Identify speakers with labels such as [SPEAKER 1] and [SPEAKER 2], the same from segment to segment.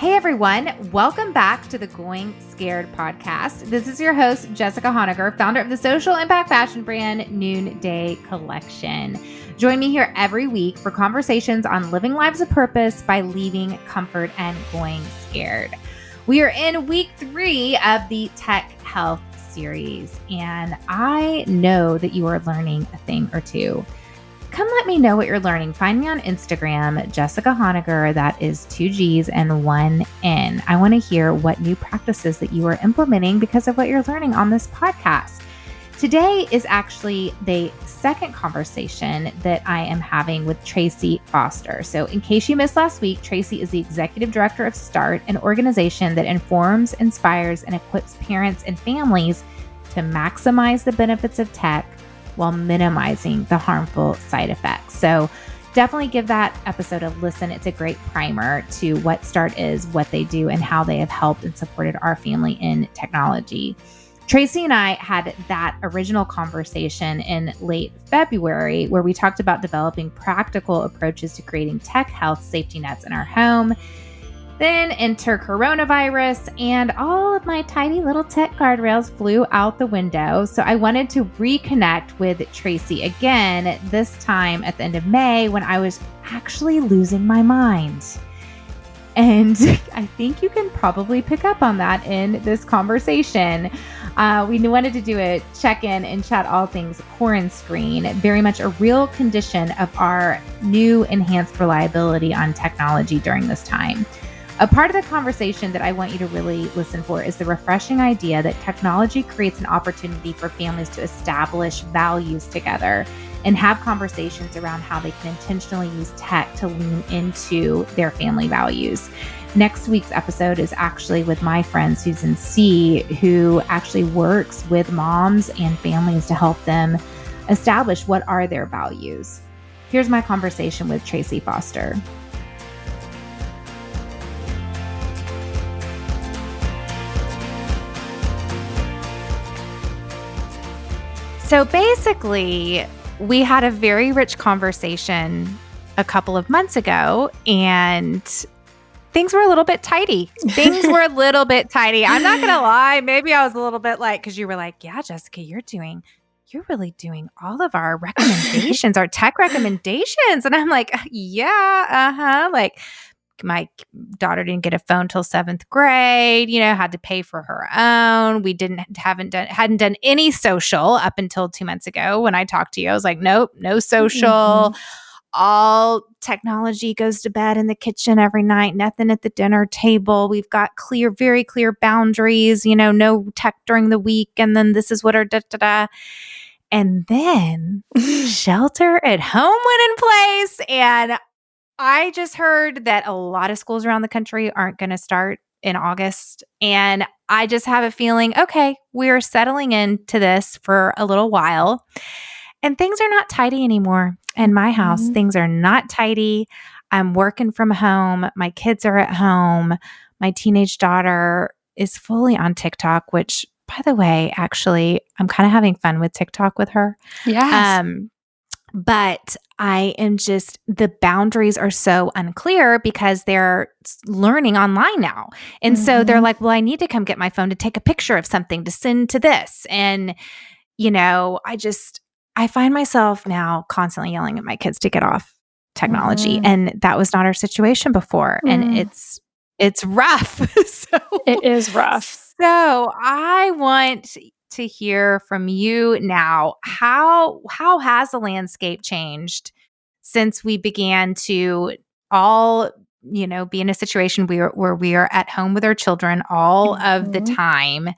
[SPEAKER 1] Hey everyone, welcome back to the Going Scared podcast. This is your host, Jessica Honegger, founder of the social impact fashion brand Noonday Collection. Join me here every week for conversations on living lives of purpose by leaving comfort and going scared. We are in week 3 of the Tech Health series, and I know that you are learning a thing or two. Come let me know what you're learning. Find me on Instagram, Jessica Honegger. That is 2 G's and 1 N. I want to hear what new practices that you are implementing because of what you're learning on this podcast. Today is actually the second conversation that I am having with Tracy Foster. So in case you missed last week, Tracy is the executive director of START, an organization that informs, inspires, and equips parents and families to maximize the benefits of tech while minimizing the harmful side effects. So definitely give that episode a listen. It's a great primer to what START is, what they do, and how they have helped and supported our family in technology. Tracy and I had that original conversation in late February where we talked about developing practical approaches to creating tech health safety nets in our home. Then enter coronavirus, and all of my tiny little tech guardrails flew out the window. So I wanted to reconnect with Tracy again, this time at the end of May when I was actually losing my mind. And I think you can probably pick up on that in this conversation. We wanted to do a check-in and chat all things quarantine screen, very much a real condition of our new enhanced reliability on technology during this time. A part of the conversation that I want you to really listen for is the refreshing idea that technology creates an opportunity for families to establish values together and have conversations around how they can intentionally use tech to lean into their family values. Next week's episode is actually with my friend Susan C., who actually works with moms and families to help them establish what are their values. Here's my conversation with Tracy Foster. So basically, we had a very rich conversation a couple of months ago, and things were a little bit tidy. I'm not going to lie. Maybe I was a little bit like, because you were like, yeah, Jessica, you're really doing all of our recommendations, our tech recommendations. And I'm like, yeah, like, my daughter didn't get a phone till 7th grade, had to pay for her own. We hadn't done any social up until 2 months ago when I talked to you. I was like, nope, no social. Mm-hmm. All technology goes to bed in the kitchen every night, nothing at the dinner table. We've got very clear boundaries, no tech during the week. And then this is what our da-da-da. And then shelter at home went in place, and I just heard that a lot of schools around the country aren't going to start in August. And I just have a feeling, okay, we're settling into this for a little while. And things are not tidy anymore in my house. Mm-hmm. Things are not tidy. I'm working from home. My kids are at home. My teenage daughter is fully on TikTok, which, by the way, actually, I'm kind of having fun with TikTok with her.
[SPEAKER 2] Yes.
[SPEAKER 1] But the boundaries are so unclear because they're learning online now. And so they're like, well, I need to come get my phone to take a picture of something to send to this. And, I find myself now constantly yelling at my kids to get off technology. And that was not our situation before. And it's rough.
[SPEAKER 2] It is rough.
[SPEAKER 1] So I want to hear from you now. How has the landscape changed since we began to all, be in a situation where we are at home with our children all of the time?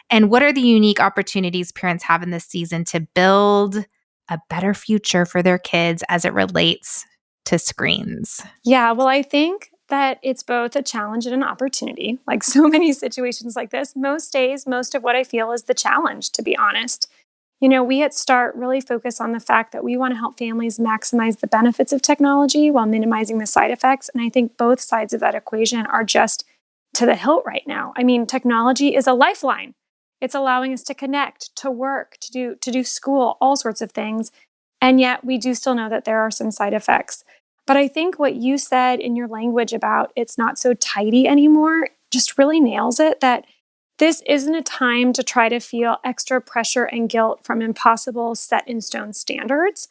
[SPEAKER 1] And what are the unique opportunities parents have in this season to build a better future for their kids as it relates to screens?
[SPEAKER 2] Yeah, well, I think that it's both a challenge and an opportunity. Like so many situations like this, most days, most of what I feel is the challenge, to be honest. We at START really focus on the fact that we want to help families maximize the benefits of technology while minimizing the side effects. And I think both sides of that equation are just to the hilt right now. I mean, technology is a lifeline. It's allowing us to connect, to work, to do school, all sorts of things. And yet we do still know that there are some side effects. But I think what you said in your language about it's not so tidy anymore just really nails it, that this isn't a time to try to feel extra pressure and guilt from impossible set in stone standards.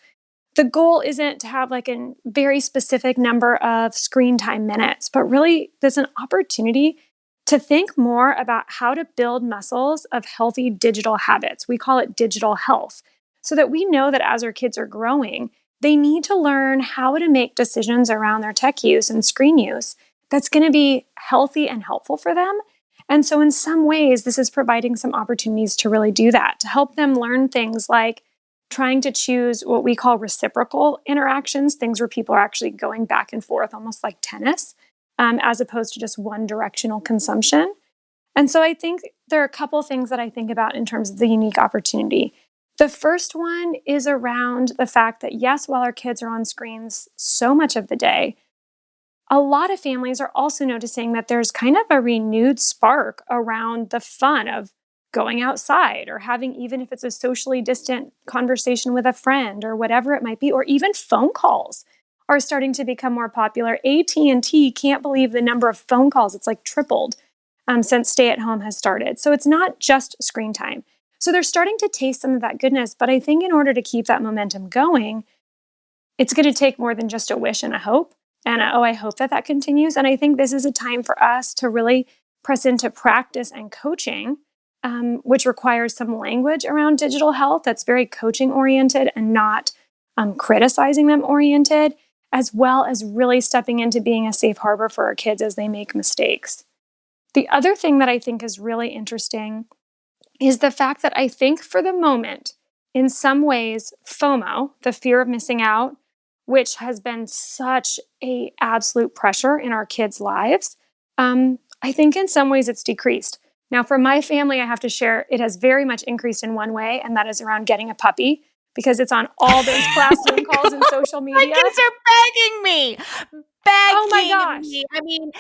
[SPEAKER 2] The goal isn't to have like a very specific number of screen time minutes, but really there's an opportunity to think more about how to build muscles of healthy digital habits. We call it digital health, so that we know that as our kids are growing, they need to learn how to make decisions around their tech use and screen use that's going to be healthy and helpful for them. And so, in some ways, this is providing some opportunities to really do that, to help them learn things like trying to choose what we call reciprocal interactions, things where people are actually going back and forth, almost like tennis, as opposed to just one directional consumption. And so I think there are a couple of things that I think about in terms of the unique opportunity. The first one is around the fact that, yes, while our kids are on screens so much of the day, a lot of families are also noticing that there's kind of a renewed spark around the fun of going outside or having, even if it's a socially distant conversation with a friend or whatever it might be, or even phone calls are starting to become more popular. AT&T can't believe the number of phone calls. It's like tripled since stay at home has started. So it's not just screen time. So they're starting to taste some of that goodness. But I think in order to keep that momentum going, it's going to take more than just a wish and a hope. And I hope that that continues. And I think this is a time for us to really press into practice and coaching, which requires some language around digital health that's very coaching oriented and not criticizing them oriented, as well as really stepping into being a safe harbor for our kids as they make mistakes. The other thing that I think is really interesting is the fact that I think for the moment, in some ways, FOMO, the fear of missing out, which has been such a absolute pressure in our kids' lives, I think in some ways it's decreased. Now, for my family, I have to share, it has very much increased in one way, and that is around getting a puppy, because it's on all those class Zoom calls and social
[SPEAKER 1] My
[SPEAKER 2] media.
[SPEAKER 1] kids are begging me.
[SPEAKER 2] Oh my
[SPEAKER 1] Begging
[SPEAKER 2] gosh.
[SPEAKER 1] me. I mean,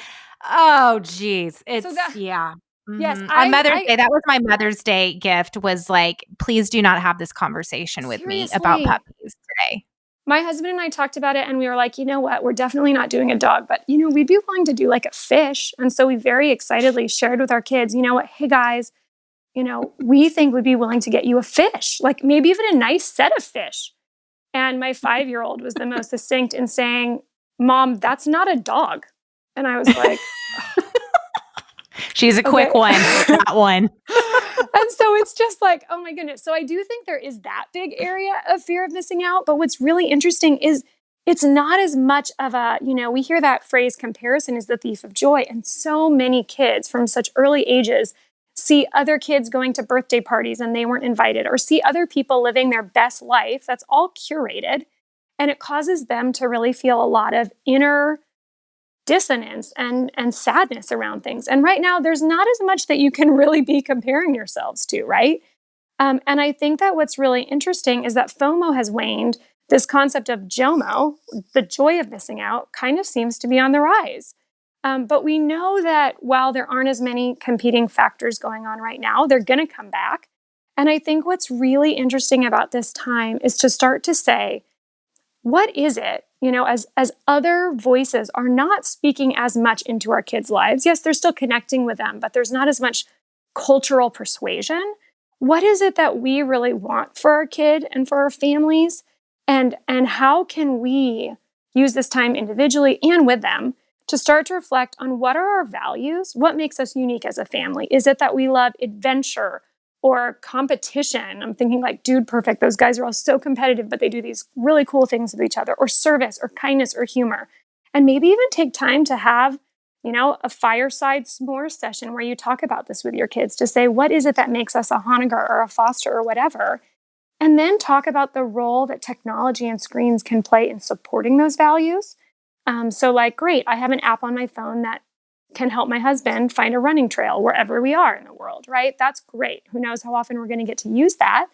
[SPEAKER 1] oh geez.
[SPEAKER 2] So
[SPEAKER 1] It's
[SPEAKER 2] that,
[SPEAKER 1] yeah.
[SPEAKER 2] yes,
[SPEAKER 1] On Mother's
[SPEAKER 2] I
[SPEAKER 1] Day, that was my Mother's Day gift, was like, please do not have this conversation with me about
[SPEAKER 2] seriously,
[SPEAKER 1] puppies today.
[SPEAKER 2] my husband and I talked about it and we were like, you know what, we're definitely not doing a dog, but we'd be willing to do like a fish. And so we very excitedly shared with our kids, you know what, hey guys, we think we'd be willing to get you a fish, like maybe even a nice set of fish. And my 5-year-old was the most succinct in saying, Mom, that's not a dog. And I was like,
[SPEAKER 1] She's a quick
[SPEAKER 2] okay.
[SPEAKER 1] one with that one.
[SPEAKER 2] And so it's just like, oh my goodness. So I do think there is that big area of fear of missing out. But what's really interesting is it's not as much of a, we hear that phrase, comparison is the thief of joy. And so many kids from such early ages see other kids going to birthday parties and they weren't invited, or see other people living their best life. That's all curated. And it causes them to really feel a lot of inner dissonance and sadness around things. And right now, there's not as much that you can really be comparing yourselves to, right? And I think that what's really interesting is that FOMO has waned. This concept of JOMO, the joy of missing out, kind of seems to be on the rise. But we know that while there aren't as many competing factors going on right now, they're going to come back. And I think what's really interesting about this time is to start to say, what is it, as other voices are not speaking as much into our kids' lives? Yes, they're still connecting with them, but there's not as much cultural persuasion. What is it that we really want for our kid and for our families? And how can we use this time individually and with them to start to reflect on what are our values? What makes us unique as a family? Is it that we love adventure or competition? I'm thinking like Dude Perfect. Those guys are all so competitive, but they do these really cool things with each other, or service or kindness or humor. And maybe even take time to have, a fireside s'more session where you talk about this with your kids to say, what is it that makes us a Honegger or a Foster or whatever? And then talk about the role that technology and screens can play in supporting those values. So like, great, I have an app on my phone that can help my husband find a running trail wherever we are in the world, right? That's great. Who knows how often we're going to get to use that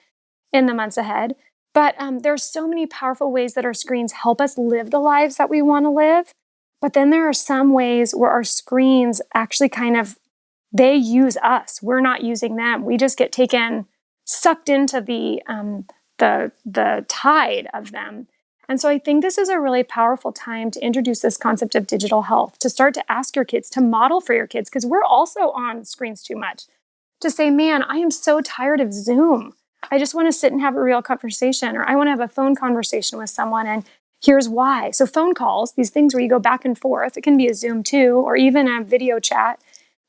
[SPEAKER 2] in the months ahead. But there's so many powerful ways that our screens help us live the lives that we want to live. But then there are some ways where our screens actually they use us. We're not using them. We just get sucked into the tide of them. And so I think this is a really powerful time to introduce this concept of digital health, to start to ask your kids, to model for your kids, because we're also on screens too much, to say, man, I am so tired of Zoom. I just want to sit and have a real conversation, or I want to have a phone conversation with someone, and here's why. So phone calls, these things where you go back and forth, it can be a Zoom too, or even a video chat.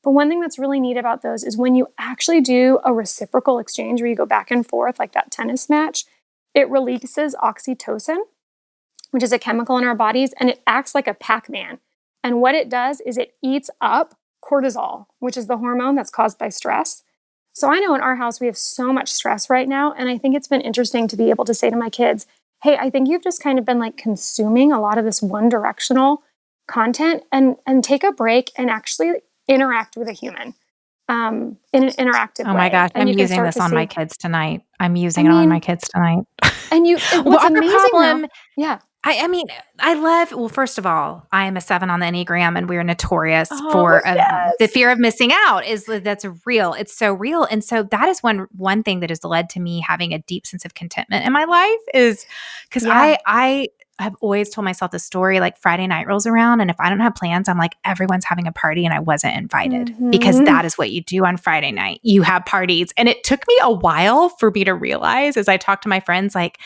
[SPEAKER 2] But one thing that's really neat about those is when you actually do a reciprocal exchange where you go back and forth like that tennis match, it releases oxytocin, which is a chemical in our bodies, and it acts like a Pac-Man. And what it does is it eats up cortisol, which is the hormone that's caused by stress. So I know in our house we have so much stress right now, and I think it's been interesting to be able to say to my kids, hey, I think you've just kind of been like consuming a lot of this one directional content, and take a break and actually interact with a human in an interactive way.
[SPEAKER 1] Oh my gosh,
[SPEAKER 2] And
[SPEAKER 1] I'm
[SPEAKER 2] you can
[SPEAKER 1] using
[SPEAKER 2] start
[SPEAKER 1] this
[SPEAKER 2] to
[SPEAKER 1] on my
[SPEAKER 2] see,
[SPEAKER 1] kids totonight. I'm
[SPEAKER 2] I
[SPEAKER 1] using it on my
[SPEAKER 2] mean,
[SPEAKER 1] kids tonight.
[SPEAKER 2] and
[SPEAKER 1] Well,
[SPEAKER 2] what's
[SPEAKER 1] other
[SPEAKER 2] amazing though,
[SPEAKER 1] problem,
[SPEAKER 2] yeah.
[SPEAKER 1] I mean, I love, well, first of all, I am a 7 on the Enneagram, and we're notorious
[SPEAKER 2] Oh,
[SPEAKER 1] for the
[SPEAKER 2] yes.
[SPEAKER 1] fear of missing out. That's real. It's so real. And so that is one thing that has led to me having a deep sense of contentment in my life, is because
[SPEAKER 2] Yeah.
[SPEAKER 1] I have always told myself the story, like Friday night rolls around, and if I don't have plans, I'm like, everyone's having a party and I wasn't invited, because
[SPEAKER 2] Mm-hmm.
[SPEAKER 1] that is what you do on Friday night. You have parties. And it took me a while for me to realize, as I talked to my friends, like,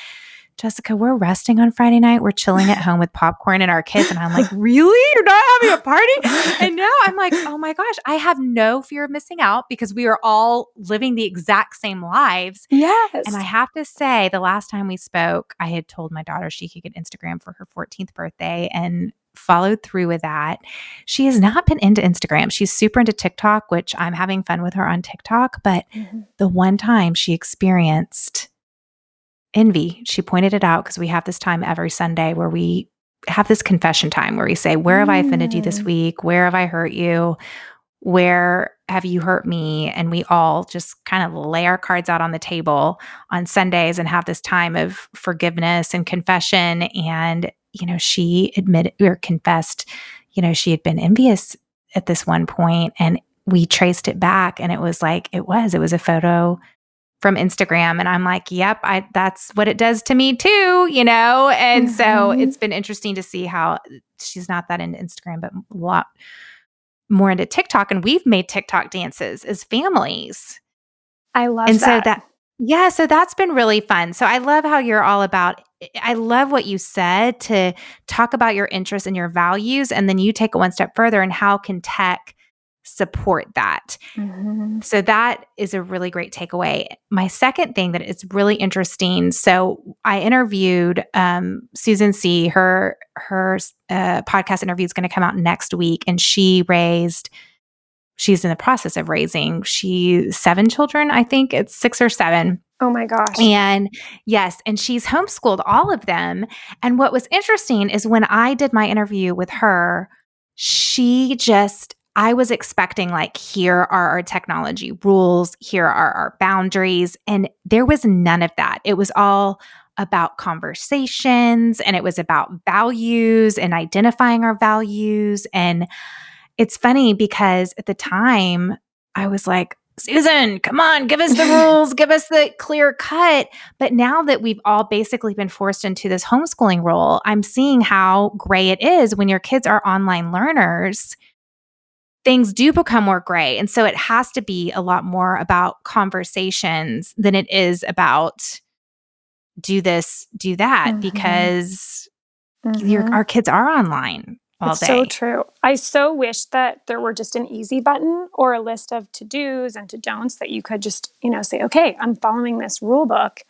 [SPEAKER 1] Jessica, we're resting on Friday night. We're chilling at home with popcorn and our kids. And I'm like, really? You're not having a party? And now I'm like, oh my gosh, I have no fear of missing out, because we are all living the exact same lives. And I
[SPEAKER 2] Yes.
[SPEAKER 1] have to say, the last time we spoke, I had told my daughter she could get Instagram for her 14th birthday, and followed through with that. She has not been into Instagram. She's super into TikTok, which I'm having fun with her on TikTok. But
[SPEAKER 2] Mm-hmm.
[SPEAKER 1] the one time she experienced envy, she pointed it out, because we have this time every Sunday where we have this confession time where we say, where have I offended you this week? Where have I hurt you? Where have you hurt me? And we all just kind of lay our cards out on the table on Sundays and have this time of forgiveness and confession. And, she admitted or confessed, she had been envious at this one point, and we traced it back, and it was like, it was a photo from Instagram. And I'm like, yep, that's what it does to me too, And so
[SPEAKER 2] Mm-hmm.
[SPEAKER 1] it's been interesting to see how she's not that into Instagram, but a lot more into TikTok. And we've made TikTok dances as families.
[SPEAKER 2] I love
[SPEAKER 1] And so
[SPEAKER 2] that.
[SPEAKER 1] so that's been really fun. So I love how you're all about, I love what you said, to talk about your interests and your values. And then you take it one step further, and how can tech support that?
[SPEAKER 2] Mm-hmm.
[SPEAKER 1] So that is a really great takeaway. My second thing that is really interesting. So I interviewed Susan C. Her podcast interview is going to come out next week, and she's in the process of raising 7 children. I think it's 6 or 7.
[SPEAKER 2] Oh my gosh.
[SPEAKER 1] And yes, and she's homeschooled all of them. And what was interesting is when I did my interview with her, I was expecting, like, here are our technology rules, here are our boundaries. And there was none of that. It was all about conversations, and it was about values and identifying our values. And it's funny because at the time I was like, Susan, come on, give us the rules, give us the clear cut. But now that we've all basically been forced into this homeschooling role, I'm seeing how gray it is when your kids are online learners. Things do become more gray. And so it has to be a lot more about conversations than it is about do this, do that,
[SPEAKER 2] Mm-hmm.
[SPEAKER 1] because
[SPEAKER 2] Mm-hmm.
[SPEAKER 1] our kids are online all
[SPEAKER 2] It's so
[SPEAKER 1] day.
[SPEAKER 2] true. I so wish that there were just an easy button or a list of to-dos and to-don'ts that you could just, say, okay, I'm following this rule book,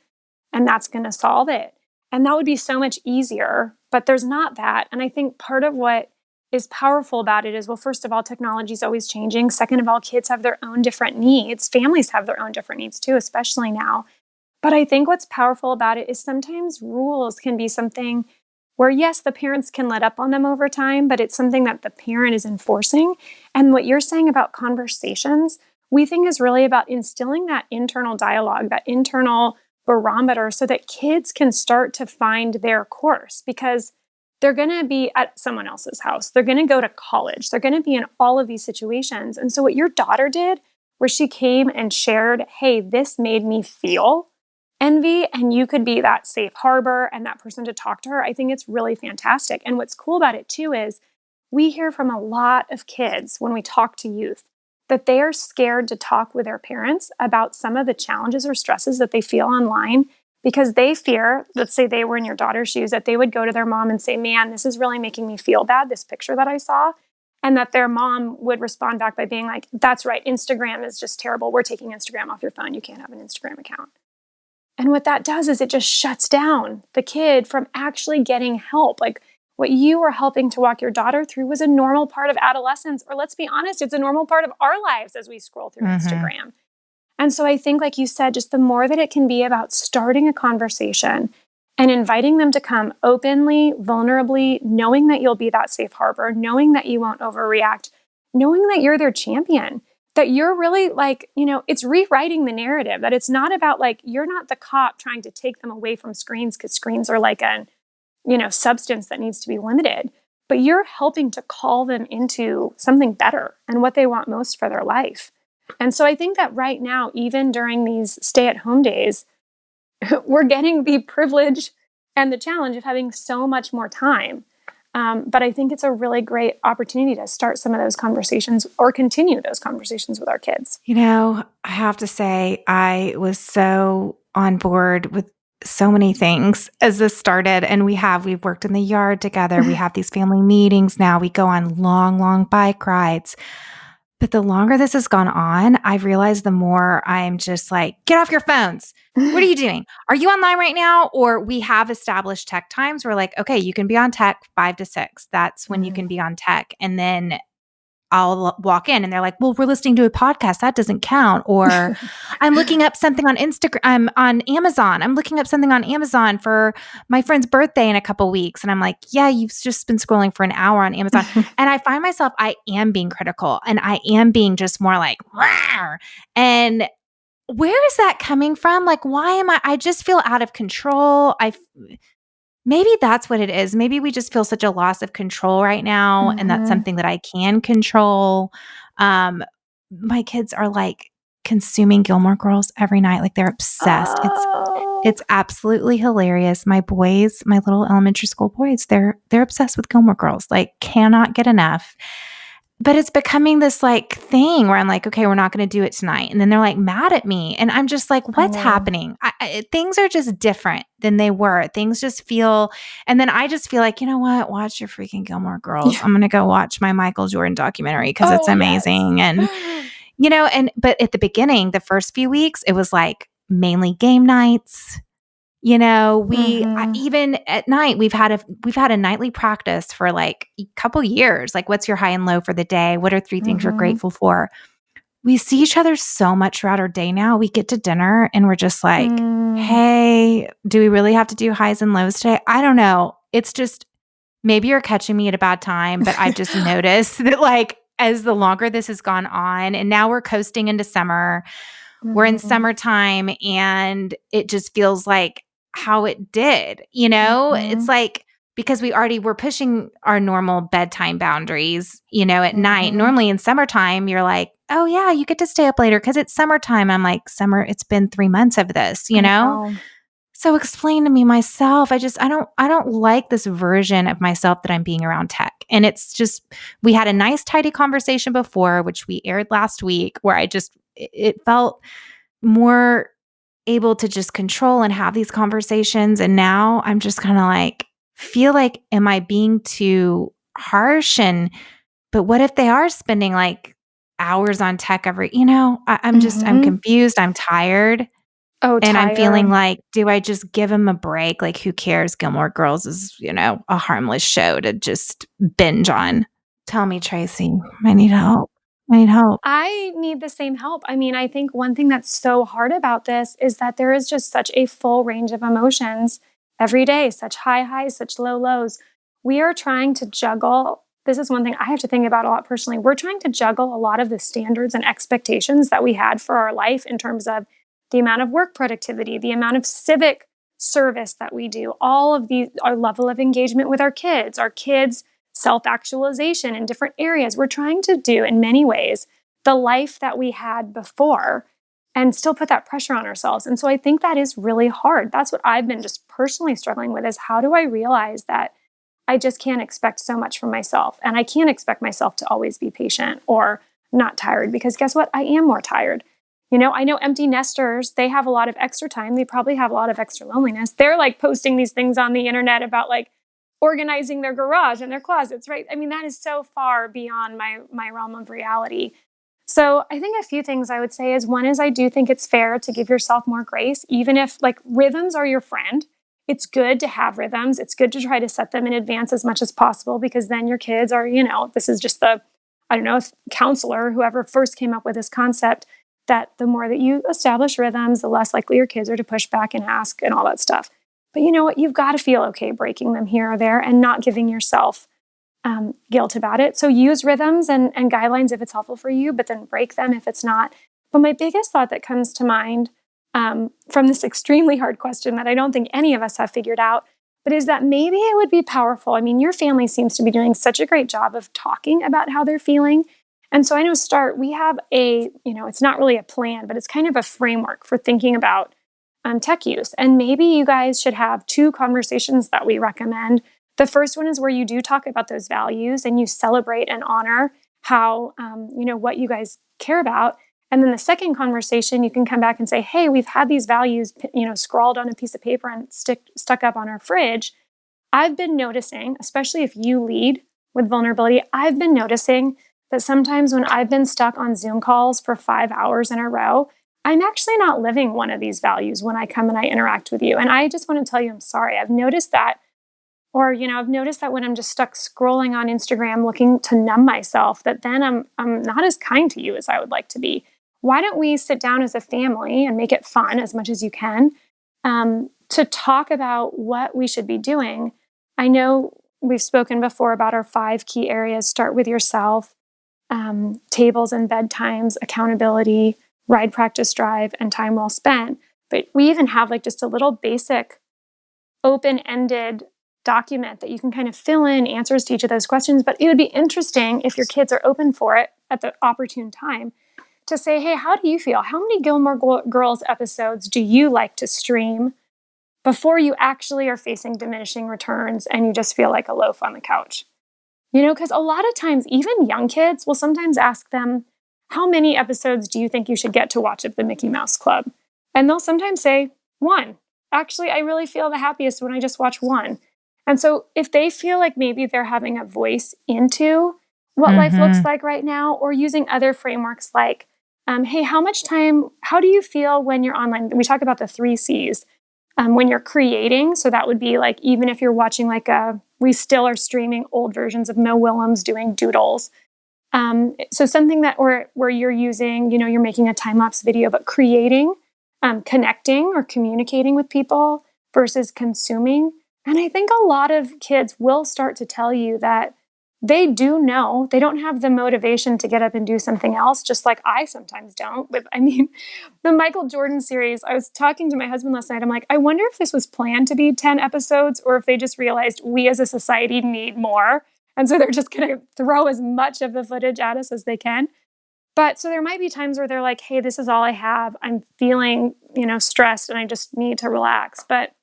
[SPEAKER 2] and that's going to solve it. And that would be so much easier, but there's not that. And I think part of what is powerful about it is, well, first of all, technology is always changing. Second of all, kids have their own different needs. Families have their own different needs too, especially now. But I think what's powerful about it is sometimes rules can be something where, yes, the parents can let up on them over time, but it's something that the parent is enforcing. And what you're saying about conversations, we think is really about instilling that internal dialogue, that internal barometer, so that kids can start to find their course, because they're going to be at someone else's house. They're going to go to college. They're going to be in all of these situations. And so what your daughter did, where she came and shared, hey, this made me feel, envy and you could be that safe harbor and that person to talk to her, I think it's really fantastic. And what's cool about it too is we hear from a lot of kids when we talk to youth that they are scared to talk with their parents about some of the challenges or stresses that they feel online because they fear, let's say they were in your daughter's shoes, that they would go to their mom and say, man, this is really making me feel bad, this picture that I saw. And that their mom would respond back by being like, that's right, Instagram is just terrible. We're taking Instagram off your phone. You can't have an Instagram account. And what that does is it just shuts down the kid from actually getting help. Like what you were helping to walk your daughter through was a normal part of adolescence, or let's be honest, it's a normal part of our lives as we scroll through Instagram. And so I think, like you said, just the more that it can be about starting a conversation and inviting them to come openly, vulnerably, knowing that you'll be that safe harbor, knowing that you won't overreact, knowing that you're their champion, that you're really like, it's rewriting the narrative, that it's not about like, you're not the cop trying to take them away from screens because screens are like an, substance that needs to be limited, but you're helping to call them into something better and what they want most for their life. And so I think that right now, even during these stay-at-home days, we're getting the privilege and the challenge of having so much more time. But I think it's a really great opportunity to start some of those conversations or continue those conversations with our kids.
[SPEAKER 1] I have to say, I was so on board with so many things as this started. And we've worked in the yard together. We have these family meetings now. We go on long, long bike rides. But the longer this has gone on, I've realized the more I'm just like, get off your phones. What are you doing? Are you online right now? Or we have established tech times. We're like, okay, you can be on tech 5 to 6. That's when you can be on tech. And then I'll walk in and they're like, well, we're listening to a podcast. That doesn't count. Or I'm looking up something on Instagram. I'm on Amazon. I'm looking up something on Amazon for my friend's birthday in a couple weeks. And I'm like, yeah, you've just been scrolling for an hour on Amazon. And I find myself, I am being critical and I am being just more like, rawr. And where is that coming from? Like, why am I just feel out of control. Maybe that's what it is. Maybe we just feel such a loss of control right now. And that's something that I can control. My kids are like consuming Gilmore Girls every night. Like they're obsessed. It's absolutely hilarious. My boys, my little elementary school boys, they're obsessed with Gilmore Girls, like cannot get enough. But it's becoming this like thing where I'm like, okay, we're not going to do it tonight. And then they're like mad at me. And I'm just like, what's happening? Things are just different than they were. Things just feel, and then I just feel like, you know what? Watch your freaking Gilmore Girls. I'm going to go watch my Michael Jordan documentary because it's amazing. Yes. And, but at the beginning, the first few weeks, it was like mainly game nights. Even at night, we've had a nightly practice for like a couple years. Like, what's your high and low for the day? What are 3 things you're grateful for? We see each other so much throughout our day now. We get to dinner and we're just like, hey, do we really have to do highs and lows today? I don't know. It's just, maybe you're catching me at a bad time, but I've just noticed that like, as the longer this has gone on, and now we're coasting into summer, we're in summertime and it just feels like how it did, It's like, because we're pushing our normal bedtime boundaries, at night. Normally in summertime, you're like, oh yeah, you get to stay up later because it's summertime. I'm like, summer, it's been 3 months of this, So explain to me myself. I don't like this version of myself that I'm being around tech. And it's just, we had a nice tidy conversation before, which we aired last week, where it felt more able to just control and have these conversations. And now I'm just kind of like, feel like, am I being too harsh? But what if they are spending like hours on tech I'm confused. I'm tired. And I'm feeling like, do I just give them a break? Like, who cares? Gilmore Girls is, a harmless show to just binge on. Tell me, Tracy, I need help.
[SPEAKER 2] I need the same help. I mean, I think one thing that's so hard about this is that there is just such a full range of emotions every day, such high highs, such low lows. We are trying to juggle. This is one thing I have to think about a lot personally. We're trying to juggle a lot of the standards and expectations that we had for our life in terms of the amount of work productivity, the amount of civic service that we do, all of these, our level of engagement with our kids self-actualization in different areas. We're trying to do, in many ways, the life that we had before. and still put that pressure on ourselves. And so I think that is really hard. That's what I've been just personally struggling with, is how do I realize that I just can't expect so much from myself, and I can't expect myself to always be patient or not tired, because guess what? I am more tired. I know empty nesters, they have a lot of extra time. They probably have a lot of extra loneliness. They're like posting these things on the internet about like organizing their garage and their closets, right? I mean, that is so far beyond my realm of reality. So I think a few things I would say is, one is, I do think it's fair to give yourself more grace, even if like rhythms are your friend. It's good to have rhythms. It's good to try to set them in advance as much as possible, because then your kids are, this is just I don't know, counselor, whoever first came up with this concept, that the more that you establish rhythms, the less likely your kids are to push back and ask and all that stuff. But you know what? You've got to feel okay breaking them here or there and not giving yourself guilt about it. So use rhythms and guidelines if it's helpful for you, but then break them if it's not. But my biggest thought that comes to mind from this extremely hard question that I don't think any of us have figured out, but is that maybe it would be powerful. I mean, your family seems to be doing such a great job of talking about how they're feeling. And so I know we have it's not really a plan, but it's kind of a framework for thinking about tech use. And maybe you guys should have 2 conversations that we recommend. The first one is where you do talk about those values and you celebrate and honor how, what you guys care about. And then the second conversation, you can come back and say, hey, we've had these values, scrawled on a piece of paper and stuck up on our fridge. I've been noticing, especially if you lead with vulnerability, I've been noticing that sometimes when I've been stuck on Zoom calls for 5 hours in a row, I'm actually not living one of these values when I come and I interact with you. And I just want to tell you, I'm sorry. I've noticed that. Or, I've noticed that when I'm just stuck scrolling on Instagram looking to numb myself, that then I'm not as kind to you as I would like to be. Why don't we sit down as a family and make it fun as much as you can, to talk about what we should be doing? I know we've spoken before about our 5 key areas. Start with yourself, tables and bedtimes, accountability, ride, practice, drive, and time well spent. But we even have like just a little basic open-ended document that you can kind of fill in answers to each of those questions. But it would be interesting, if your kids are open for it at the opportune time, to say, hey, how do you feel? How many Gilmore Girls episodes do you like to stream before you actually are facing diminishing returns and you just feel like a loaf on the couch? Because a lot of times, even young kids will sometimes ask them, how many episodes do you think you should get to watch of the Mickey Mouse Club? And they'll sometimes say, 1. Actually, I really feel the happiest when I just watch 1. And so if they feel like maybe they're having a voice into what life looks like right now, or using other frameworks like, hey, how do you feel when you're online? We talk about the 3 C's. When you're creating, so that would be like, even if you're watching we still are streaming old versions of Mo Willems doing doodles. So something that, or where you're using, you're making a time-lapse video, but creating, connecting or communicating with people versus consuming. And I think a lot of kids will start to tell you that they do know they don't have the motivation to get up and do something else, just like I sometimes don't. The Michael Jordan series, I was talking to my husband last night. I'm like, I wonder if this was planned to be 10 episodes, or if they just realized we as a society need more. And so they're just going to throw as much of the footage at us as they can. But so there might be times where they're like, hey, this is all I have. I'm feeling, stressed and I just need to relax. But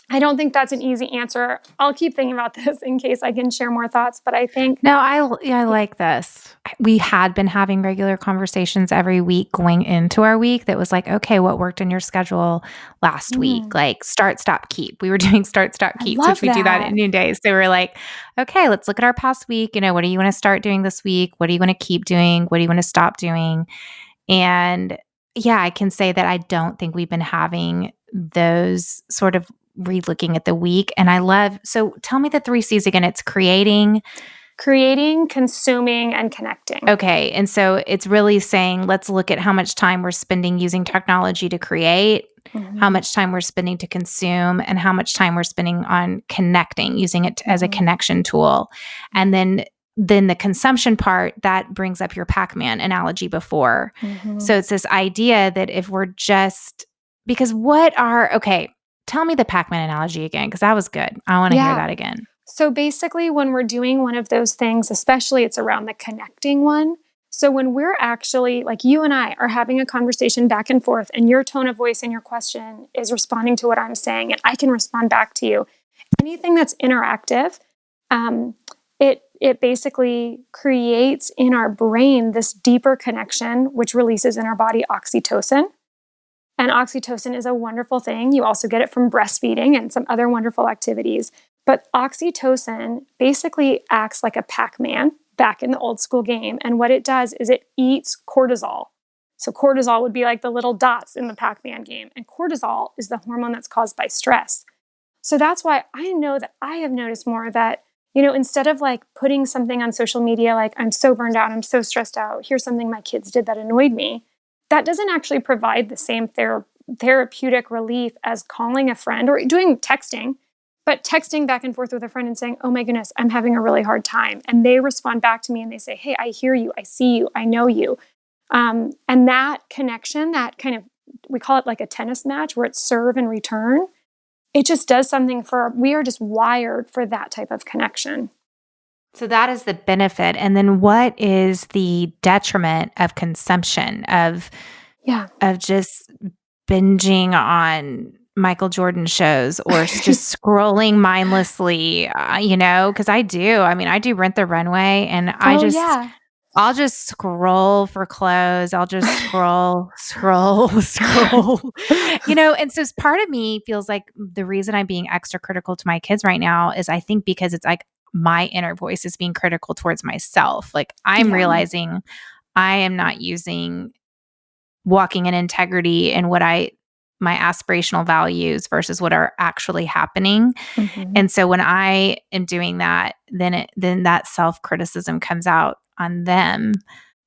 [SPEAKER 2] I don't think that's an easy answer. I'll keep thinking about this in case I can share more thoughts, but I think...
[SPEAKER 1] No, I like this. We had been having regular conversations every week going into our week that was like, okay, what worked in your schedule last week? Like start, stop, keep. We were doing start, stop, keep, which we do that at noonday. So we're like, okay, let's look at our past week. What do you want to start doing this week? What do you want to keep doing? What do you want to stop doing? And yeah, I can say that I don't think we've been having those sort of re-looking at the week. And so tell me the 3 C's again. It's creating,
[SPEAKER 2] consuming, and connecting.
[SPEAKER 1] Okay. And so it's really saying, let's look at how much time we're spending using technology to create, how much time we're spending to consume, and how much time we're spending on connecting, using it as a connection tool. And then the consumption part, that brings up your Pac-Man analogy before. So it's this idea that if we're just, because tell me the Pac-Man analogy again, because that was good. I want to hear that again.
[SPEAKER 2] So basically, when we're doing one of those things, especially it's around the connecting one. So when we're actually, like you and I are having a conversation back and forth, and your tone of voice and your question is responding to what I'm saying, and I can respond back to you, anything that's interactive, it basically creates in our brain this deeper connection, which releases in our body oxytocin. And oxytocin is a wonderful thing. You also get it from breastfeeding and some other wonderful activities. But oxytocin basically acts like a Pac-Man back in the old school game. And what it does is it eats cortisol. So cortisol would be like the little dots in the Pac-Man game. And cortisol is the hormone that's caused by stress. So that's why I know that I have noticed more that, instead of like putting something on social media, like I'm so burned out, I'm so stressed out, here's something my kids did that annoyed me, that doesn't actually provide the same therapeutic relief as calling a friend or doing texting, but texting back and forth with a friend and saying, oh my goodness, I'm having a really hard time. And they respond back to me and they say, hey, I hear you, I see you, I know you. And that connection, that kind of, we call it like a tennis match where it's serve and return. It just does something we are just wired for that type of connection.
[SPEAKER 1] So that is the benefit. And then what is the detriment of consumption of just binging on Michael Jordan shows or just scrolling mindlessly, because I do Rent the Runway, and I'll just scroll for clothes. I'll just scroll. And so part of me feels like the reason I'm being extra critical to my kids right now is I think because it's like my inner voice is being critical towards myself. Like I'm realizing I am not walking in integrity and my aspirational values versus what are actually happening. Mm-hmm. And so when I am doing that, then that self-criticism comes out on them.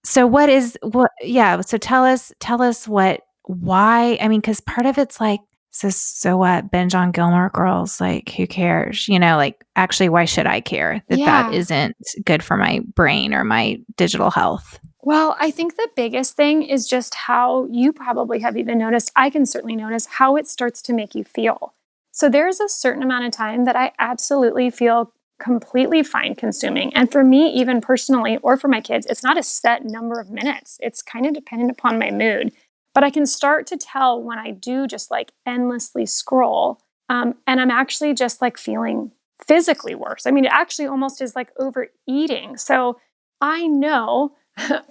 [SPEAKER 1] So so tell us why, because part of it's like, so what, binge on Gilmore Girls, like who cares? Like actually, why should I care that isn't good for my brain or my digital health?
[SPEAKER 2] Well, I think the biggest thing is just how you probably have even noticed, I can certainly notice how it starts to make you feel. So there's a certain amount of time that I absolutely feel completely fine consuming. And for me, even personally, or for my kids, it's not a set number of minutes. It's kind of dependent upon my mood. But I can start to tell when I do just like endlessly scroll, and I'm actually just like feeling physically worse. It actually almost is like overeating. So I know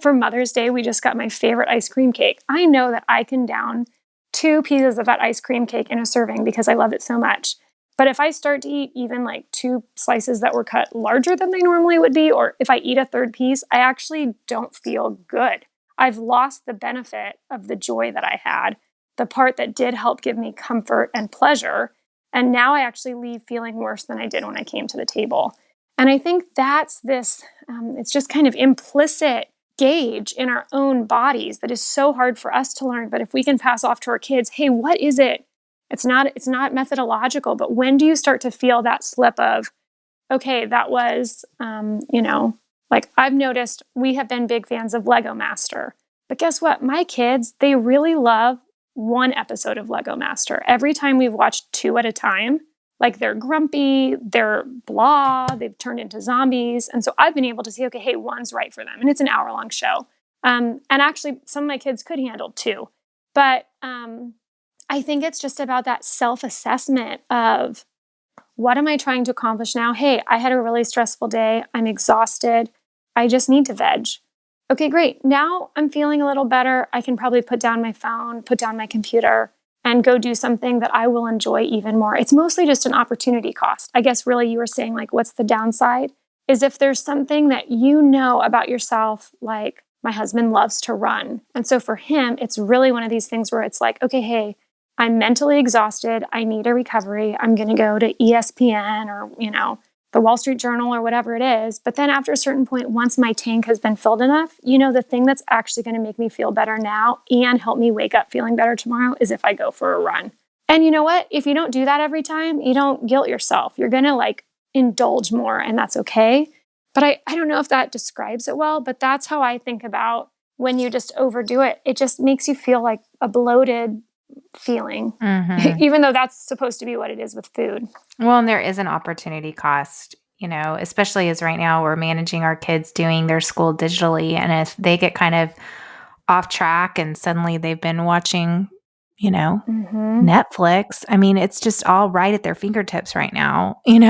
[SPEAKER 2] for Mother's Day, we just got my favorite ice cream cake. I know that I can down 2 pieces of that ice cream cake in a serving because I love it so much. But if I start to eat even like 2 slices that were cut larger than they normally would be, or if I eat a third piece, I actually don't feel good. I've lost the benefit of the joy that I had, the part that did help give me comfort and pleasure. And now I actually leave feeling worse than I did when I came to the table. And I think that's it's just kind of implicit gauge in our own bodies that is so hard for us to learn. But if we can pass off to our kids, hey, what is it? It's not methodological, but when do you start to feel that slip of, okay, that was, like I've noticed we have been big fans of Lego Master, but guess what? My kids, they really love one episode of Lego Master. Every time we've watched 2 at a time, like they're grumpy, they're blah, they've turned into zombies. And so I've been able to see, okay, hey, 1's right for them. And it's an hour-long show. And actually, some of my kids could handle 2. But I think it's just about that self-assessment of, what am I trying to accomplish now? Hey, I had a really stressful day. I'm exhausted. I just need to veg. Okay, great. Now I'm feeling a little better. I can probably put down my phone, put down my computer, and go do something that I will enjoy even more. It's mostly just an opportunity cost. I guess really you were saying like, what's the downside? Is if there's something that you know about yourself, like my husband loves to run. And so for him, it's really one of these things where it's like, okay, hey, I'm mentally exhausted. I need a recovery. I'm going to go to ESPN or, the Wall Street Journal or whatever it is. But then after a certain point, once my tank has been filled enough, the thing that's actually going to make me feel better now and help me wake up feeling better tomorrow is if I go for a run. And you know what? If you don't do that every time, you don't guilt yourself. You're going to like indulge more, and that's okay. But I don't know if that describes it well, but that's how I think about when you just overdo it. It just makes you feel like a bloated feeling, even though that's supposed to be what it is with food.
[SPEAKER 1] Well, and there is an opportunity cost. especially as right now we're managing our kids doing their school digitally. And if they get kind of off track and suddenly they've been watching, Netflix, I mean, it's just all right at their fingertips right now, And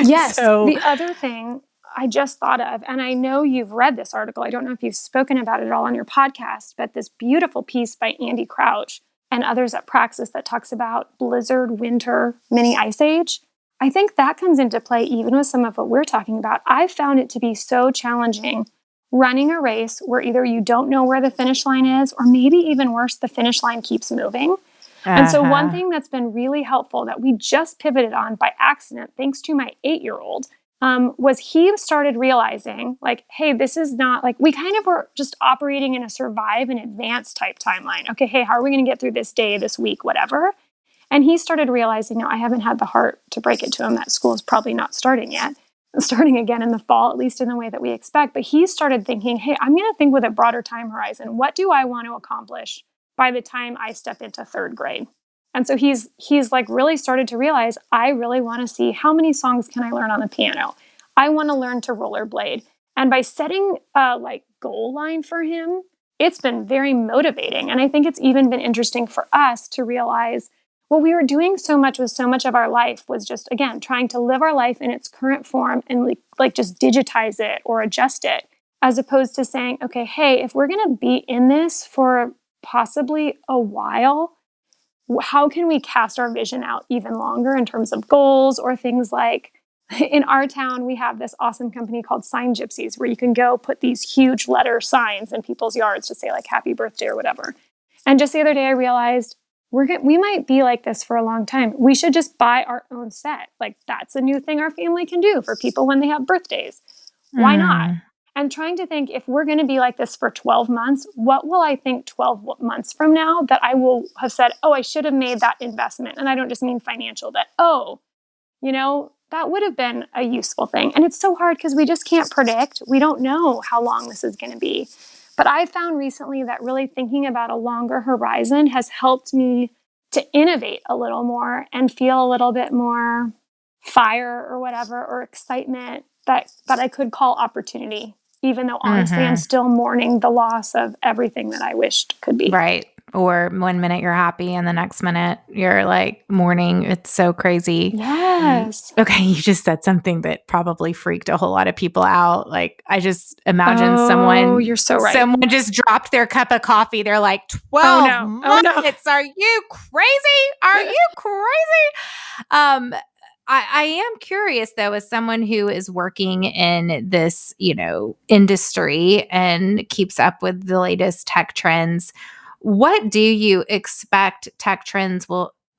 [SPEAKER 2] Yes.
[SPEAKER 1] so,
[SPEAKER 2] The other thing I just thought of, and I know you've read this article, I don't know if you've spoken about it at all on your podcast, but this beautiful piece by Andy Crouch and others at Praxis that talks about blizzard, winter, mini ice age. I think that comes into play even with some of what we're talking about. I found it to be so challenging running a race where either you don't know where the finish line is, or maybe even worse, the finish line keeps moving. And so, one thing that's been really helpful that we just pivoted on by accident, thanks to my 8-year-old, was he started realizing, like, hey, this is not like we kind of were just operating in a survive and advance type timeline. Okay, hey, how are we going to get through this day, this week, whatever? And he started realizing, no, I haven't had the heart to break it to him that school is probably not starting yet. It's starting again in the fall, at least in the way that we expect. But he started thinking, hey, I'm going to think with a broader time horizon. What do I want to accomplish by the time I step into third grade? And so he's like really started to realize, I really want to see how many songs can I learn on the piano. I want to learn to rollerblade. And by setting a like goal line for him, it's been very motivating. And I think it's even been interesting for us to realize what we were doing so much with so much of our life was just, again, trying to live our life in its current form and like just digitize it or adjust it, as opposed to saying, okay, hey, if we're going to be in this for possibly a while, how can we cast our vision out even longer in terms of goals or things like in our town, we have this awesome company called Sign Gypsies where you can go put these huge letter signs in people's yards to say like happy birthday or whatever. And just the other day I realized we might be like this for a long time. We should just buy our own set. Like that's a new thing our family can do for people when they have birthdays. Why not? And trying to think, if we're going to be like this for 12 months, what will I think 12 months from now that I will have said, oh, I should have made that investment? And I don't just mean financial, that, that would have been a useful thing. And it's so hard because we just can't predict. We don't know how long this is going to be. But I found recently that really thinking about a longer horizon has helped me to innovate a little more and feel a little bit more fire or whatever, or excitement that I could call opportunity, even though honestly I'm still mourning the loss of everything that I wished could be.
[SPEAKER 1] Right. Or one minute you're happy and the next minute you're like mourning. It's so crazy.
[SPEAKER 2] Yes.
[SPEAKER 1] Okay, you just said something that probably freaked a whole lot of people out. Like I just imagine someone
[SPEAKER 2] you're so right.
[SPEAKER 1] Someone just dropped their cup of coffee. They're like, 12 months. Are you crazy? Are you crazy? I am curious though, as someone who is working in this, industry and keeps up with the latest tech trends, what do you expect tech trends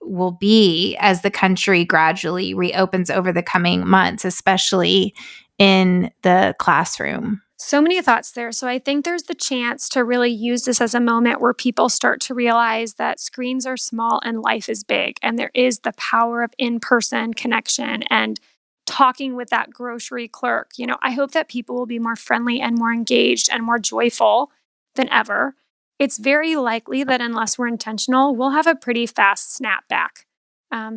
[SPEAKER 1] will be as the country gradually reopens over the coming months, especially in the classroom?
[SPEAKER 2] So many thoughts there. So I think there's the chance to really use this as a moment where people start to realize that screens are small and life is big. And there is the power of in-person connection and talking with that grocery clerk. I hope that people will be more friendly and more engaged and more joyful than ever. It's very likely that unless we're intentional, we'll have a pretty fast snapback.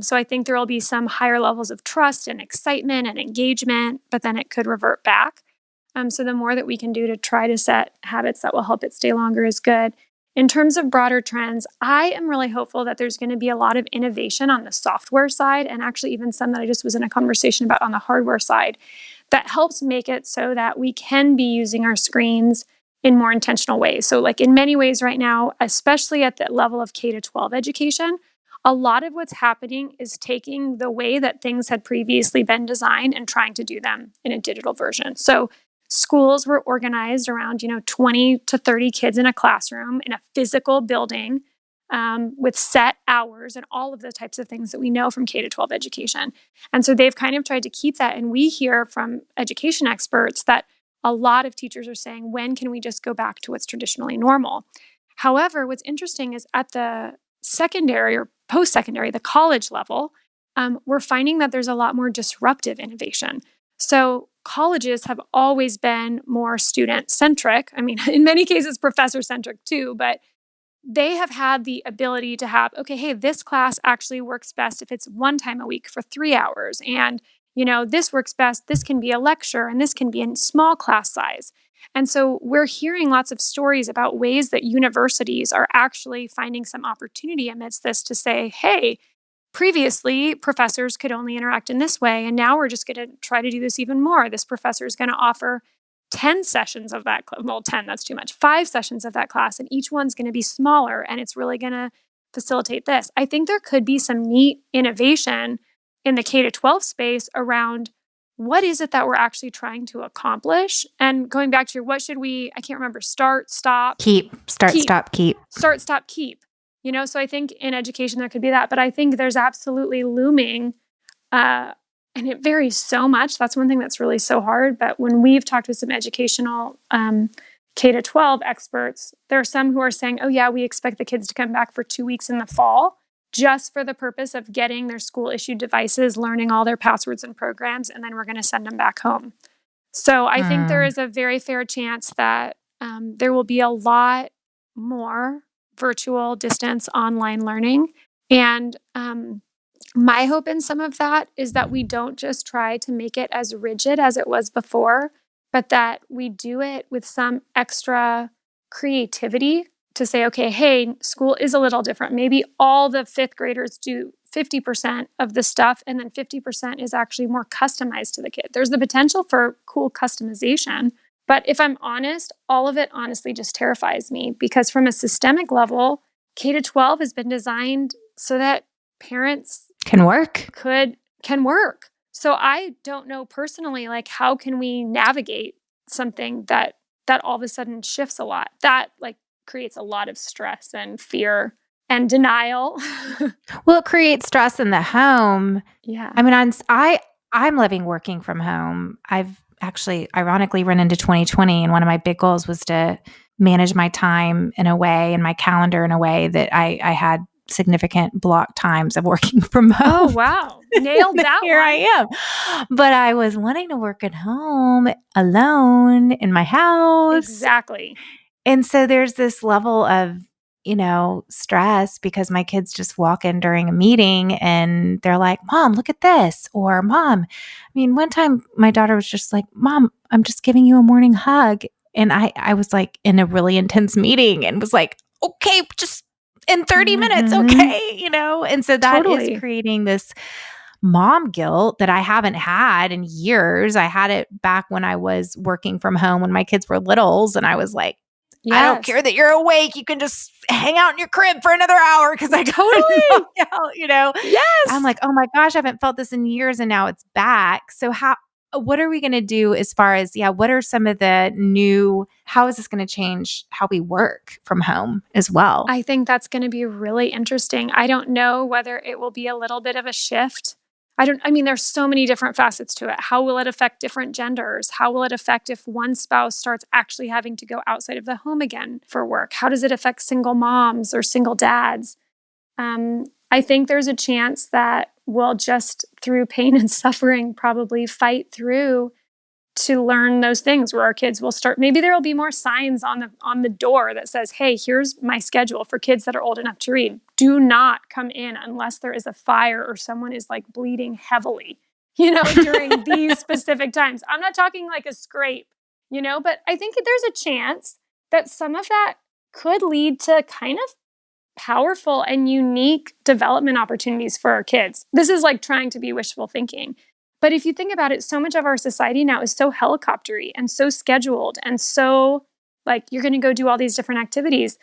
[SPEAKER 2] So I think there will be some higher levels of trust and excitement and engagement, but then it could revert back. So the more that we can do to try to set habits that will help it stay longer is good. In terms of broader trends, I am really hopeful that there's going to be a lot of innovation on the software side, and actually even some that I just was in a conversation about on the hardware side, that helps make it so that we can be using our screens in more intentional ways. So like in many ways right now, especially at the level of K-12 education, a lot of what's happening is taking the way that things had previously been designed and trying to do them in a digital version. So schools were organized around 20 to 30 kids in a classroom in a physical building, with set hours and all of the types of things that we know from K-12 education. And so they've kind of tried to keep that. And we hear from education experts that a lot of teachers are saying, when can we just go back to what's traditionally normal? However, what's interesting is at the secondary or post-secondary, the college level, we're finding that there's a lot more disruptive innovation. So colleges have always been more student-centric. I mean, in many cases, professor-centric too, but they have had the ability to have, okay, hey, this class actually works best if it's one time a week for 3 hours. And, this works best. This can be a lecture and this can be in small class size. And so we're hearing lots of stories about ways that universities are actually finding some opportunity amidst this to say, hey, previously professors could only interact in this way. And now we're just going to try to do this even more. This professor is going to offer 10 sessions of that, 10, that's too much, 5 sessions of that class. And each one's going to be smaller and it's really going to facilitate this. I think there could be some neat innovation in the K-12 space around what is it that we're actually trying to accomplish? And going back to I can't remember, start, stop,
[SPEAKER 1] keep.
[SPEAKER 2] Start, stop, keep. So I think in education there could be that, but I think there's absolutely looming, and it varies so much. That's one thing that's really so hard. But when we've talked with some educational K-12 experts, there are some who are saying, oh yeah, we expect the kids to come back for 2 weeks in the fall, just for the purpose of getting their school-issued devices, learning all their passwords and programs, and then we're going to send them back home. So I think there is a very fair chance that there will be a lot more virtual, distance, online learning. And my hope in some of that is that we don't just try to make it as rigid as it was before, but that we do it with some extra creativity to say, okay, hey, school is a little different. Maybe all the 5th graders do 50% of the stuff, and then 50% is actually more customized to the kid. There's the potential for cool customization. But if I'm honest, all of it honestly just terrifies me because from a systemic level, K-12 has been designed so that parents
[SPEAKER 1] can work.
[SPEAKER 2] Can work. So I don't know personally, like, how can we navigate something that all of a sudden shifts a lot? That creates a lot of stress and fear and denial.
[SPEAKER 1] Well, it creates stress in the home.
[SPEAKER 2] Yeah.
[SPEAKER 1] I mean, I'm living working from home. I've actually ironically run into 2020, and one of my big goals was to manage my time in a way and my calendar in a way that I had significant block times of working from home.
[SPEAKER 2] Oh, wow. Nailed that
[SPEAKER 1] Here
[SPEAKER 2] one.
[SPEAKER 1] I am. But I was wanting to work at home alone in my house.
[SPEAKER 2] Exactly.
[SPEAKER 1] And so there's this level of, stress because my kids just walk in during a meeting and they're like, Mom, look at this. Or Mom, one time my daughter was just like, Mom, I'm just giving you a morning hug. And I was like in a really intense meeting and was like, okay, just in 30 minutes. Okay. And so that is creating this mom guilt that I haven't had in years. I had it back when I was working from home when my kids were littles. And I was like, I don't care that you're awake. You can just hang out in your crib for another hour because I
[SPEAKER 2] Yes.
[SPEAKER 1] I'm like, oh my gosh, I haven't felt this in years and now it's back. So what are we going to do as far as, what are some of the how is this going to change how we work from home as well?
[SPEAKER 2] I think that's going to be really interesting. I don't know whether it will be a little bit of a shift. There's so many different facets to it. How will it affect different genders? How will it affect if one spouse starts actually having to go outside of the home again for work? How does it affect single moms or single dads? I think there's a chance that we'll just, through pain and suffering, probably fight through to learn those things where our kids will start. Maybe there will be more signs on the door that says, hey, here's my schedule for kids that are old enough to read. Do not come in unless there is a fire or someone is bleeding heavily, during these specific times. I'm not talking like a scrape, but I think there's a chance that some of that could lead to kind of powerful and unique development opportunities for our kids. This is like trying to be wishful thinking. But if you think about it, so much of our society now is so helicoptery and so scheduled and so you're going to go do all these different activities.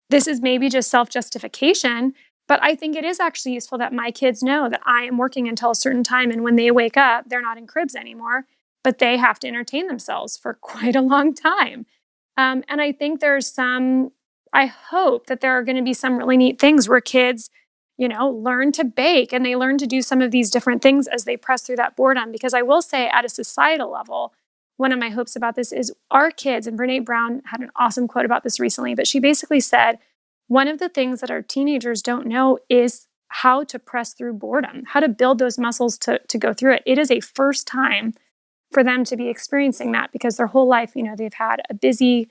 [SPEAKER 2] This is maybe just self-justification, but I think it is actually useful that my kids know that I am working until a certain time, and when they wake up, they're not in cribs anymore, but they have to entertain themselves for quite a long time. And I think I hope that there are going to be some really neat things where kids learn to bake and they learn to do some of these different things as they press through that boredom. Because I will say at a societal level, one of my hopes about this is our kids, and Brene Brown had an awesome quote about this recently, but she basically said, one of the things that our teenagers don't know is how to press through boredom, how to build those muscles to go through it. It is a first time for them to be experiencing that because their whole life, they've had a busy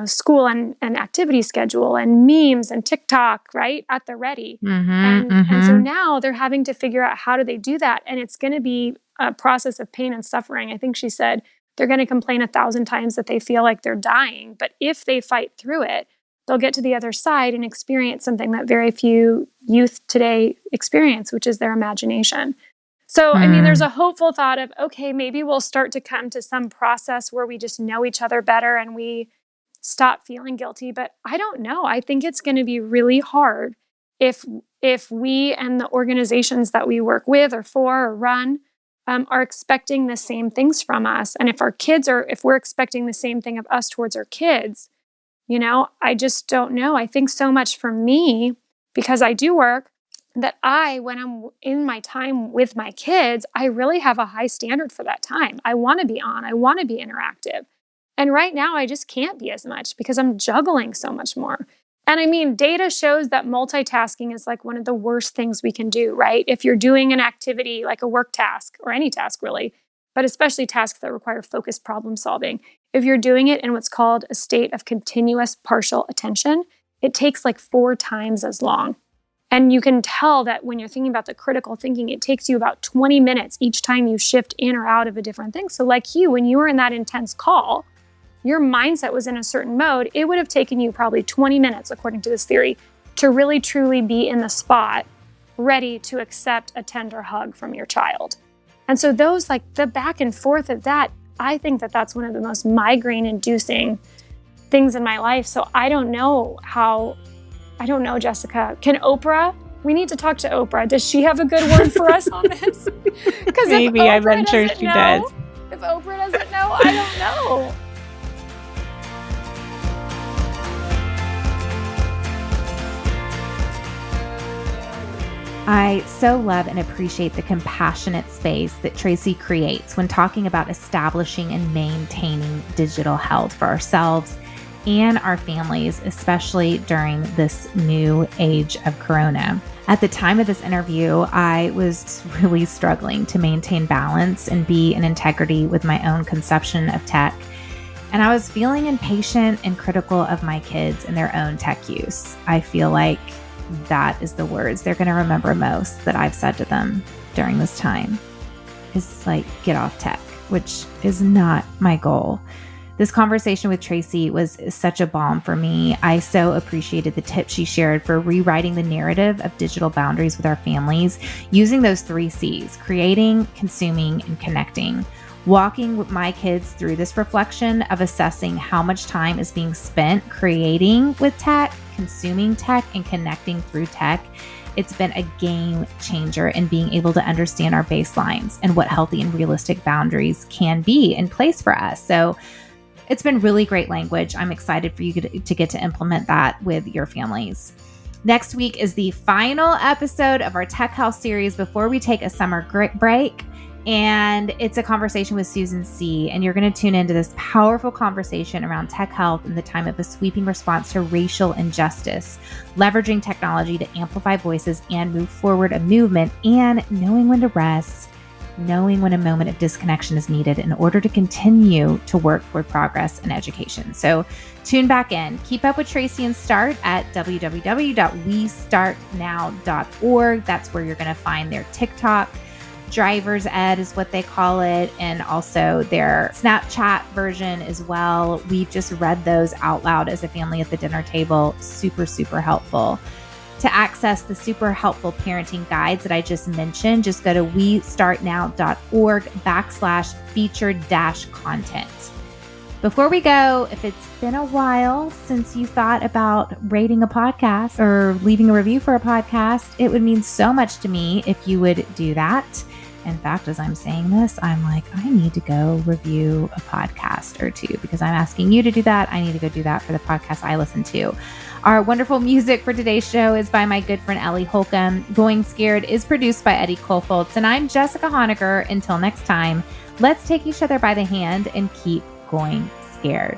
[SPEAKER 2] school and activity schedule and memes and TikTok, right, at the ready. And so now they're having to figure out how do they do that. And it's going to be a process of pain and suffering. I think she said they're going to complain 1,000 times that they feel like they're dying. But if they fight through it, they'll get to the other side and experience something that very few youth today experience, which is their imagination. So, I mean, there's a hopeful thought of, okay, maybe we'll start to come to some process where we just know each other better and we stop feeling guilty. But I don't know. I think it's going to be really hard if we and the organizations that we work with or for or run are expecting the same things from us. And if we're expecting the same thing of us towards our kids, I just don't know. I think so much for me, because I do work, that when I'm in my time with my kids, I really have a high standard for that time. I want to be on. I want to be interactive. And right now, I just can't be as much because I'm juggling so much more. And I mean, data shows that multitasking is like one of the worst things we can do, right? If you're doing an activity like a work task or any task really, but especially tasks that require focused problem solving, if you're doing it in what's called a state of continuous partial attention, it takes like 4 times as long. And you can tell that when you're thinking about the critical thinking, it takes you about 20 minutes each time you shift in or out of a different thing. So like when you were in that intense call, your mindset was in a certain mode. It would have taken you probably 20 minutes, according to this theory, to really truly be in the spot, ready to accept a tender hug from your child. And so those, like the back and forth of that, I think that that's one of the most migraine-inducing things in my life. So I don't know, Jessica. Can Oprah? We need to talk to Oprah. Does she have a good word for us on this? Because
[SPEAKER 3] maybe, I'm sure she does.
[SPEAKER 2] If Oprah doesn't know, I don't know.
[SPEAKER 1] I so love and appreciate the compassionate space that Tracy creates when talking about establishing and maintaining digital health for ourselves and our families, especially during this new age of Corona. At the time of this interview, I was really struggling to maintain balance and be in integrity with my own conception of tech. And I was feeling impatient and critical of my kids and their own tech use. I feel like that is the words they're going to remember most that I've said to them during this time, is like, get off tech, which is not my goal. This conversation with Tracy was such a balm for me. I so appreciated the tips she shared for rewriting the narrative of digital boundaries with our families, using those 3 C's: creating, consuming, and connecting. Walking with my kids through this reflection of assessing how much time is being spent creating with tech, consuming tech, and connecting through tech. It's been a game changer in being able to understand our baselines and what healthy and realistic boundaries can be in place for us. So it's been really great language. I'm excited for you to get to implement that with your families. Next week is the final episode of our Tech Health series before we take a summer break. And it's a conversation with Susan C. And you're going to tune into this powerful conversation around tech health in the time of a sweeping response to racial injustice, leveraging technology to amplify voices and move forward a movement, and knowing when to rest, knowing when a moment of disconnection is needed in order to continue to work toward progress and education. So tune back in. Keep up with Tracy and Start at www.westartnow.org. That's where you're going to find their TikTok, driver's ed is what they call it, and also their Snapchat version as well. We've just read those out loud as a family at the dinner table. Super, super helpful. To access the super helpful parenting guides that I just mentioned, just go to westartnow.org/featured-content. Before we go, if it's been a while since you thought about rating a podcast or leaving a review for a podcast, it would mean so much to me if you would do that. In fact, as I'm saying this, I'm like, I need to go review a podcast or two because I'm asking you to do that. I need to go do that for the podcast I listen to. Our wonderful music for today's show is by my good friend Ellie Holcomb. Going Scared is produced by Eddie Kofoltz, and I'm Jessica Honegger. Until next time, let's take each other by the hand and keep going scared.